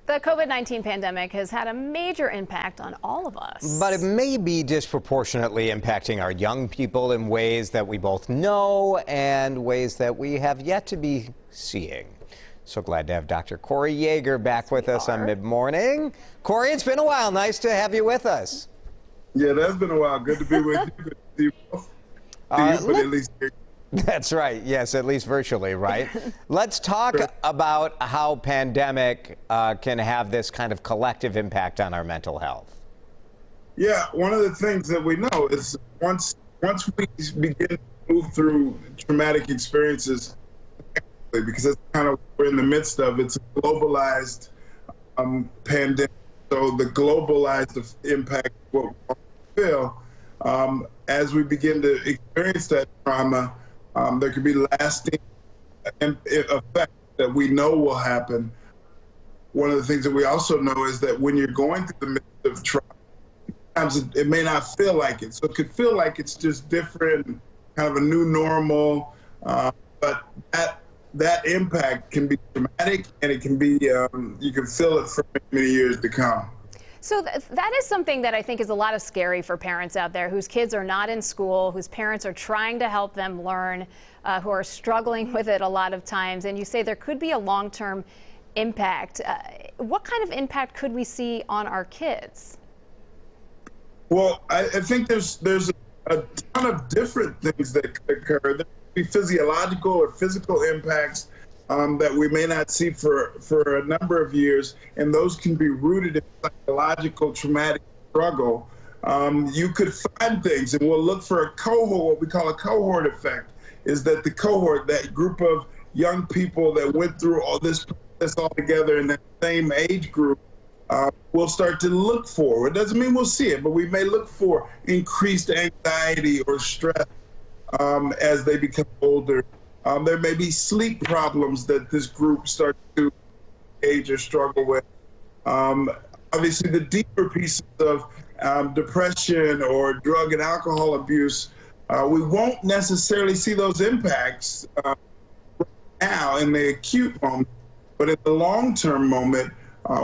The COVID-19 pandemic has had a major impact on all of us. But it may be disproportionately impacting our young people in ways that we both know and ways that we have yet to be seeing. So glad to have Dr. Corey Yeager back with us on Mid-Morning. Corey, it's been a while. Nice to have you with us. Yeah, that's been a while. Good to be with you. Good to see you both. But at least That's right. Yes, at least virtually, right? Let's talk about how pandemic can have this kind of collective impact on our mental health. Yeah, one of the things that we know is once we begin to move through traumatic experiences, because that's kind of what we're in the midst of. It's a globalized pandemic, so the globalized impact of what we feel as we begin to experience that trauma. There could be lasting effects that we know will happen. One of the things that we also know is that when you're going through the midst of trauma, sometimes it may not feel like it. So it could feel like it's just different, kind of a new normal, but that impact can be traumatic, and it can be, you can feel it for many years to come. So that is something that I think is a lot of scary for parents out there whose kids are not in school, whose parents are trying to help them learn, who are struggling with it a lot of times. And you say there could be a long-term impact. What kind of impact could we see on our kids? Well, I think there's a ton of different things that could occur. There could be physiological or physical impacts that we may not see for a number of years, and those can be rooted in psychological traumatic struggle. You could find things, and we'll look for a cohort, what we call a cohort effect, is that the cohort, that group of young people that went through all this process all together in that same age group, we'll start to look for. It doesn't mean we'll see it, but we may look for increased anxiety or stress as they become older. There may be sleep problems that this group starts to age or struggle with. Obviously, the deeper pieces of depression or drug and alcohol abuse, we won't necessarily see those impacts right now in the acute moment, but in the long-term moment,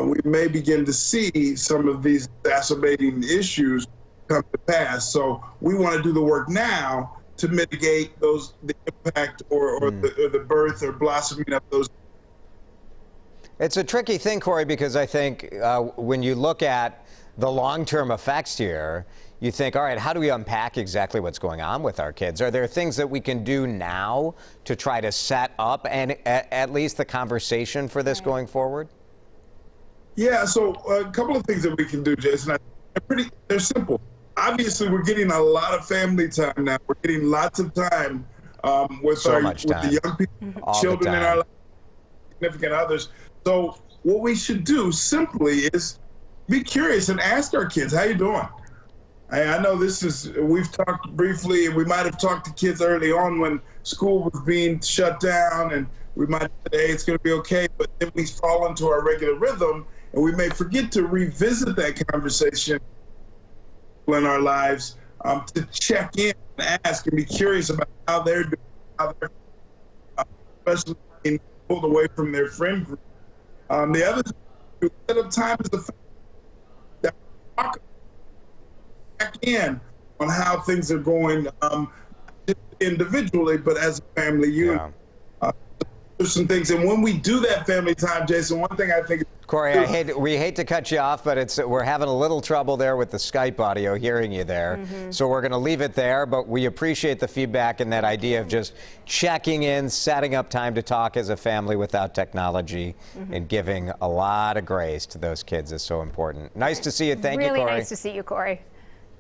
we may begin to see some of these exacerbating issues come to pass. So we want to do the work now to mitigate the impact or the birth or blossoming of those. It's a tricky thing, Corey, because I think when you look at the long-term effects here, you think, all right, how do we unpack exactly what's going on with our kids? Are there things that we can do now to try to set up and at least the conversation for this going forward? Yeah, so a couple of things that we can do, Jason. They're simple. Obviously, we're getting a lot of family time now. We're getting lots of time with the young people, children in our lives, significant others. So what we should do simply is be curious and ask our kids, how you doing? I know we've talked briefly, and we might have talked to kids early on when school was being shut down, and we might say, hey, it's going to be okay, but then we fall into our regular rhythm, and we may forget to revisit that conversation in our lives, to check in and ask and be curious about how they're doing, especially being pulled away from their friend group. The other thing, set up time is the fact that talk back in on how things are going, not just individually, but as a family unit. There's some things, and when we do that family time, Jason, one thing I think, Corey, we hate to cut you off, but we're having a little trouble there with the Skype audio, hearing you there. So we're going to leave it there, but we appreciate the feedback and that idea of just checking in, setting up time to talk as a family without technology, and giving a lot of grace to those kids is so important. Nice to see you. Thank you, Corey. Really nice to see you, Corey.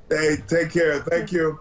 Hey, take care. Thank you.